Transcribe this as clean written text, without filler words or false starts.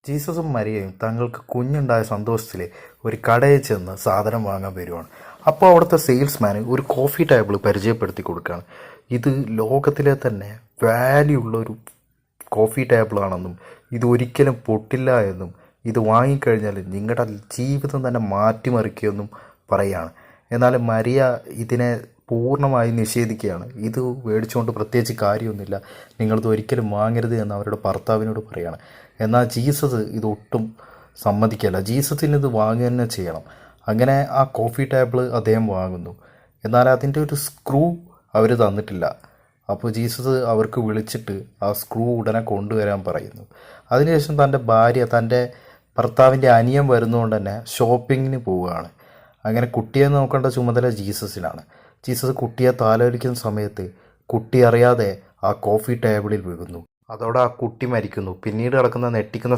ജീസസും മരിയയും തങ്ങൾക്ക് കുഞ്ഞുണ്ടായ സന്തോഷത്തിൽ ഒരു കടയിൽ ചെന്ന് സാധനം വാങ്ങാൻ വരുവാണ്. അപ്പോൾ അവിടുത്തെ സെയിൽസ്മാൻ ഒരു കോഫി ടേബിൾ പരിചയപ്പെടുത്തി കൊടുക്കുകയാണ്. ഇത് ലോകത്തിലെ തന്നെ വാല്യൂ ഉള്ള ഒരു കോഫി ടേബിളാണെന്നും ഇത് ഒരിക്കലും പൊട്ടില്ല എന്നും ഇത് വാങ്ങിക്കഴിഞ്ഞാൽ നിങ്ങളുടെ ജീവിതം തന്നെ മാറ്റിമറിക്കുമെന്നും പറയുകയാണ്. എന്നാൽ മരിയ ഇതിനെ പൂർണ്ണമായി നിഷേധിക്കുകയാണ്. ഇത് മേടിച്ചുകൊണ്ട് പ്രത്യേകിച്ച് കാര്യമൊന്നുമില്ല, നിങ്ങളിത് ഒരിക്കലും വാങ്ങരുത് എന്ന് അവരുടെ ഭർത്താവിനോട് പറയുകയാണ്. എന്നാൽ ജീസസ് ഇതൊട്ടും സമ്മതിക്കല്ല. ജീസസിന് ഇത് വാങ്ങുക തന്നെ ചെയ്യണം. അങ്ങനെ ആ കോഫി ടേബിൾ അദ്ദേഹം വാങ്ങുന്നു. എന്നാൽ അതിൻ്റെ ഒരു സ്ക്രൂ അവർ തന്നിട്ടില്ല. അപ്പോൾ ജീസസ് അവർക്ക് വിളിച്ചിട്ട് ആ സ്ക്രൂ ഉടനെ കൊണ്ടുവരാൻ പറയുന്നു. അതിനുശേഷം തൻ്റെ ഭാര്യ തൻ്റെ ഭർത്താവിൻ്റെ അനിയൻ വരുന്നതുകൊണ്ട് തന്നെ ഷോപ്പിങ്ങിന് പോവുകയാണ്. അങ്ങനെ കുട്ടിയെ നോക്കേണ്ട ചുമതല ജീസസിനാണ്. ജീസസ് കുട്ടിയെ താലോലിക്കുന്ന സമയത്ത് കുട്ടി അറിയാതെ ആ കോഫി ടേബിളിൽ വീഴുന്നു. അതോടെ ആ കുട്ടി മരിക്കുന്നു. പിന്നീട് നടക്കുന്ന നെട്ടിക്കുന്ന